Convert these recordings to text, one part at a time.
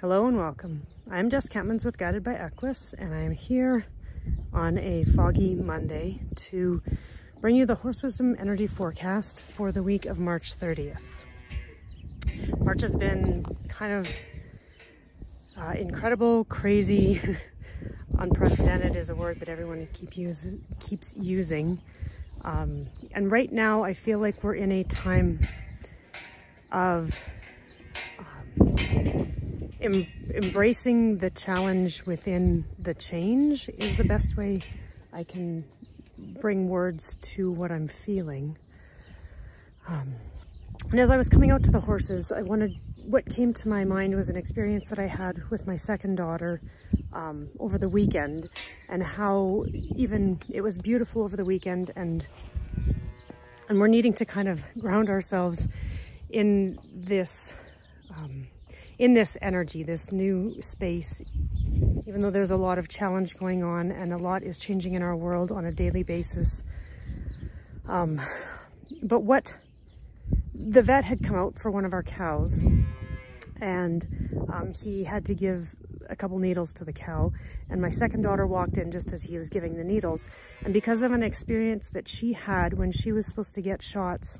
Hello and welcome. I'm Jess Campmans with Guided by Equus, and I'm here on a foggy Monday to bring you the Horse Wisdom Energy Forecast for the week of March 30th. March has been kind of incredible, crazy, unprecedented is a word that everyone keeps using. And right now I feel like we're in a time of embracing the challenge within the change is the best way I can bring words to what I'm feeling. And as I was coming out to the horses, what came to my mind was an experience that I had with my second daughter over the weekend, and how even it was beautiful over the weekend, and we're needing to kind of ground ourselves in this energy, this new space, even though there's a lot of challenge going on and a lot is changing in our world on a daily basis. But what the vet had come out for one of our cows, and he had to give a couple needles to the cow, and my second daughter walked in just as he was giving the needles, and because of an experience that she had when she was supposed to get shots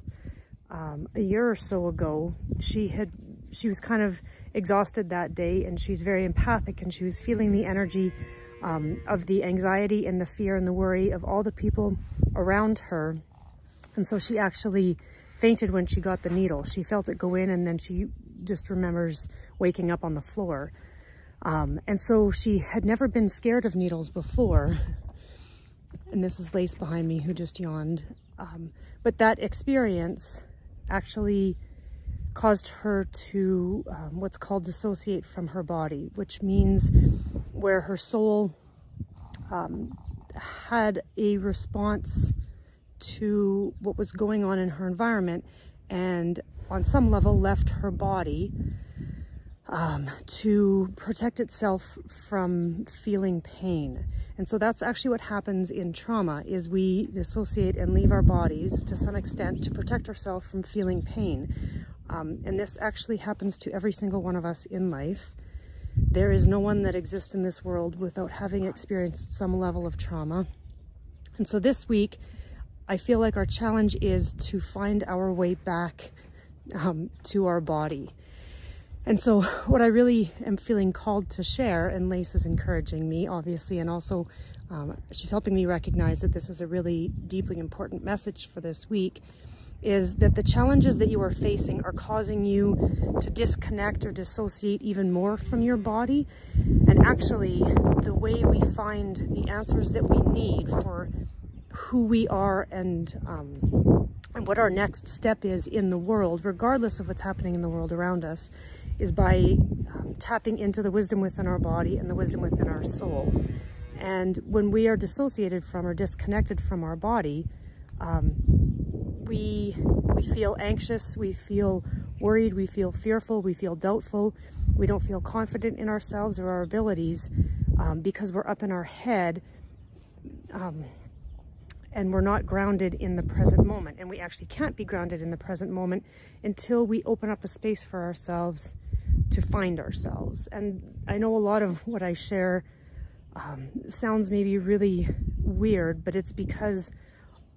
a year or so ago, she was kind of exhausted that day, and she's very empathic, and she was feeling the energy of the anxiety and the fear and the worry of all the people around her. And so she actually fainted when she got the needle. She felt it go in, and then she just remembers waking up on the floor. And so she had never been scared of needles before. And this is Lace behind me, who just yawned. But that experience actually caused her to what's called dissociate from her body, which means where her soul had a response to what was going on in her environment, and on some level left her body to protect itself from feeling pain. And so that's actually what happens in trauma, is we dissociate and leave our bodies to some extent to protect ourselves from feeling pain. And this actually happens to every single one of us in life. There is no one that exists in this world without having experienced some level of trauma. And so this week, I feel like our challenge is to find our way back to our body. And so what I really am feeling called to share, and Lace is encouraging me, obviously, and also she's helping me recognize that this is a really deeply important message for this week, is that the challenges that you are facing are causing you to disconnect or dissociate even more from your body. And actually, the way we find the answers that we need for who we are and what our next step is in the world, regardless of what's happening in the world around us, is by tapping into the wisdom within our body and the wisdom within our soul. And when we are dissociated from or disconnected from our body, we feel anxious, we feel worried, we feel fearful, we feel doubtful, we don't feel confident in ourselves or our abilities because we're up in our head, and we're not grounded in the present moment. And we actually can't be grounded in the present moment until we open up a space for ourselves to find ourselves. And I know a lot of what I share sounds maybe really weird, but it's because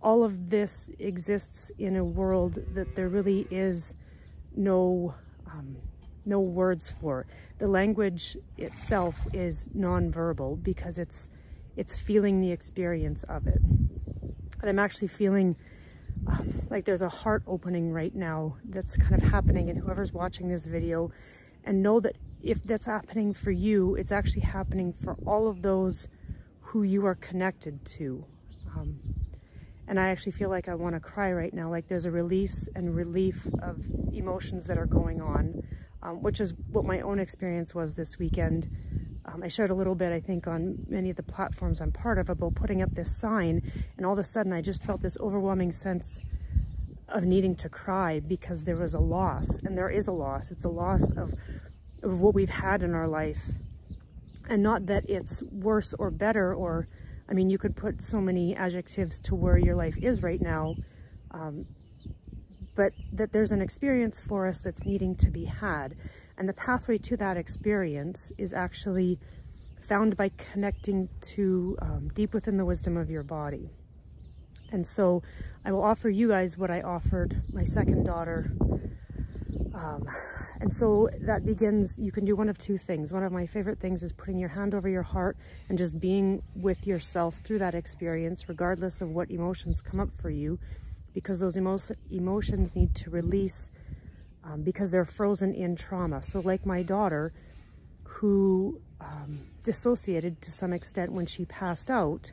all of this exists in a world that there really is no words for. The language itself is nonverbal because it's feeling the experience of it. And I'm actually feeling like there's a heart opening right now that's kind of happening, and whoever's watching this video, and know that if that's happening for you, it's actually happening for all of those who you are connected to. And I actually feel like I want to cry right now, like there's a release and relief of emotions that are going on, which is what my own experience was this weekend. I shared a little bit, I think, on many of the platforms I'm part of about putting up this sign, and all of a sudden I just felt this overwhelming sense of needing to cry because there was a loss, and there is a loss. It's a loss of what we've had in our life, and not that it's worse or better, or, I mean, you could put so many adjectives to where your life is right now, but that there's an experience for us that's needing to be had. And the pathway to that experience is actually found by connecting to deep within the wisdom of your body. And so I will offer you guys what I offered my second daughter. And so that begins, you can do one of two things. One of my favorite things is putting your hand over your heart and just being with yourself through that experience, regardless of what emotions come up for you, because those emotions need to release because they're frozen in trauma. So like my daughter, who dissociated to some extent when she passed out,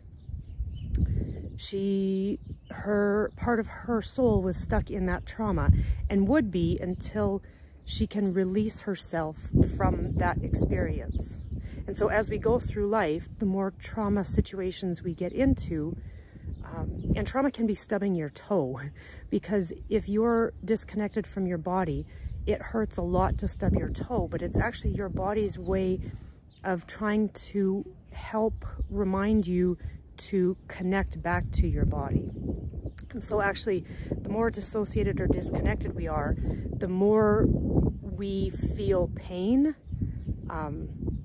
her part of her soul was stuck in that trauma and would be until she can release herself from that experience. And so as we go through life, the more trauma situations we get into, and trauma can be stubbing your toe, because if you're disconnected from your body, it hurts a lot to stub your toe, but it's actually your body's way of trying to help remind you to connect back to your body. And so actually, the more dissociated or disconnected we are, the more we feel pain. And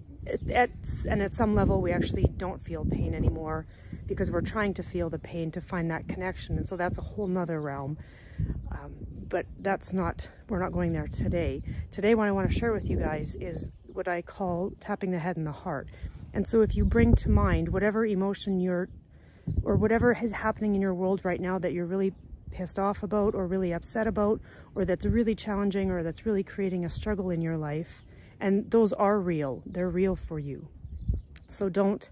at some level, we actually don't feel pain anymore because we're trying to feel the pain to find that connection. And so that's a whole nother realm. But we're not going there today. Today, what I want to share with you guys is what I call tapping the head and the heart. And so if you bring to mind whatever emotion or whatever is happening in your world right now that you're really pissed off about or really upset about, or that's really challenging, or that's really creating a struggle in your life, and those are real, they're real for you. So don't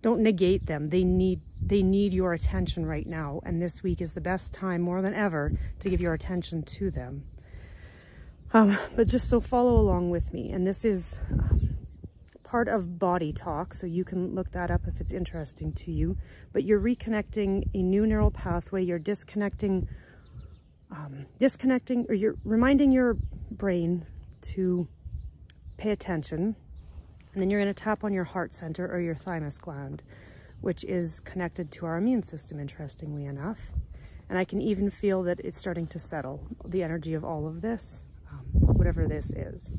negate them. They need your attention right now, and this week is the best time more than ever to give your attention to them. But just so follow along with me, and this is part of body talk, so you can look that up if it's interesting to you. But you're reconnecting a new neural pathway. You're disconnecting, or you're reminding your brain to pay attention. And then you're going to tap on your heart center or your thymus gland, which is connected to our immune system, interestingly enough. And I can even feel that it's starting to settle, the energy of all of this, whatever this is.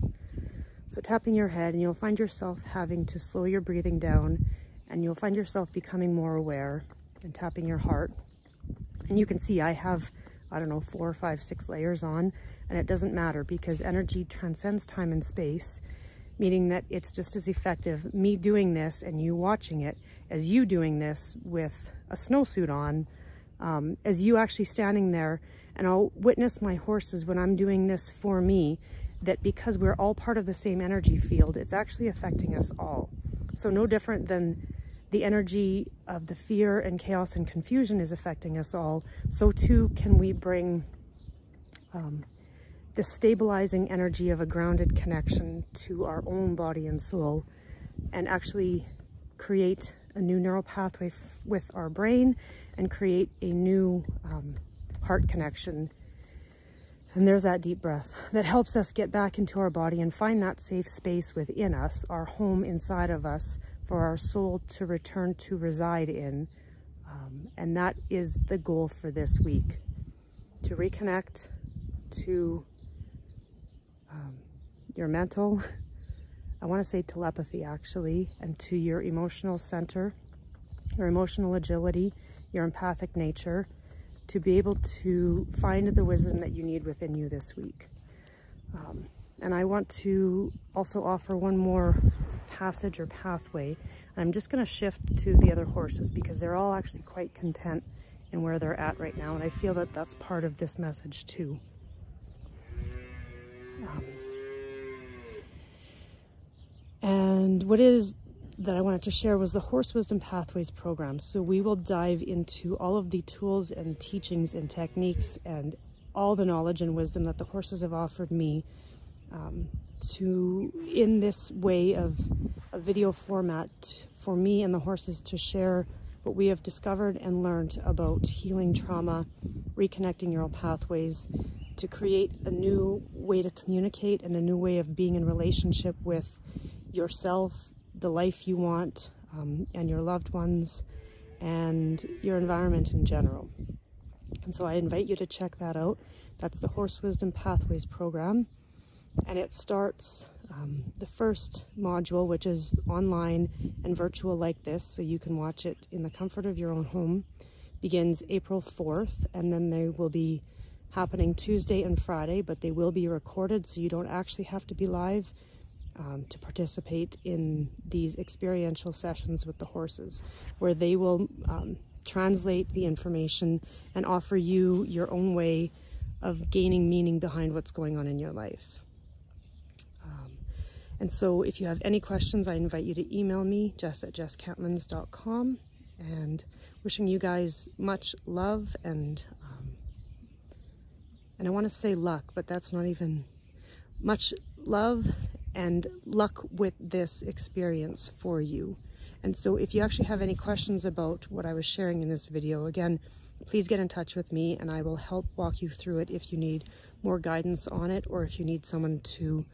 So tapping your head, and you'll find yourself having to slow your breathing down, and you'll find yourself becoming more aware, and tapping your heart. And you can see I have, I don't know, 4, 5, 6 layers on, and it doesn't matter because energy transcends time and space, meaning that it's just as effective me doing this and you watching it as you doing this with a snowsuit on, as you actually standing there. And I'll witness my horses when I'm doing this for me, that because we're all part of the same energy field, it's actually affecting us all. So no different than the energy of the fear and chaos and confusion is affecting us all, so too can we bring the stabilizing energy of a grounded connection to our own body and soul, and actually create a new neural pathway with our brain, and create a new heart connection. And there's that deep breath that helps us get back into our body and find that safe space within us, our home inside of us, for our soul to return to reside in. And that is the goal for this week, to reconnect to your mental, I want to say telepathy actually, and to your emotional center, your emotional agility, your empathic nature, to be able to find the wisdom that you need within you this week. And I want to also offer one more passage or pathway. And I'm just going to shift to the other horses because they're all actually quite content in where they're at right now. And I feel that that's part of this message too. And what is that I wanted to share was the HorseWisdom Pathways Program. So we will dive into all of the tools and teachings and techniques and all the knowledge and wisdom that the horses have offered me in this way of a video format for me and the horses to share what we have discovered and learned about healing trauma, reconnecting neural pathways, to create a new way to communicate and a new way of being in relationship with yourself, the life you want, and your loved ones, and your environment in general. And so I invite you to check that out. That's the HorseWisdom Pathways Program. And it starts the first module, which is online and virtual like this, so you can watch it in the comfort of your own home, begins April 4th, and then they will be happening Tuesday and Friday, but they will be recorded, so you don't actually have to be live to participate in these experiential sessions with the horses, where they will translate the information and offer you your own way of gaining meaning behind what's going on in your life. And so if you have any questions, I invite you to email me, jess@jesscatmans.com, and wishing you guys much love and I want to say luck, but that's not even much love and luck with this experience for you. And so if you actually have any questions about what I was sharing in this video, again, please get in touch with me and I will help walk you through it if you need more guidance on it or if you need someone to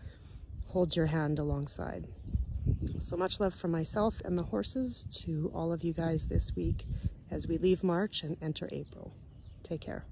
hold your hand alongside. So much love from myself and the horses to all of you guys this week as we leave March and enter April. Take care.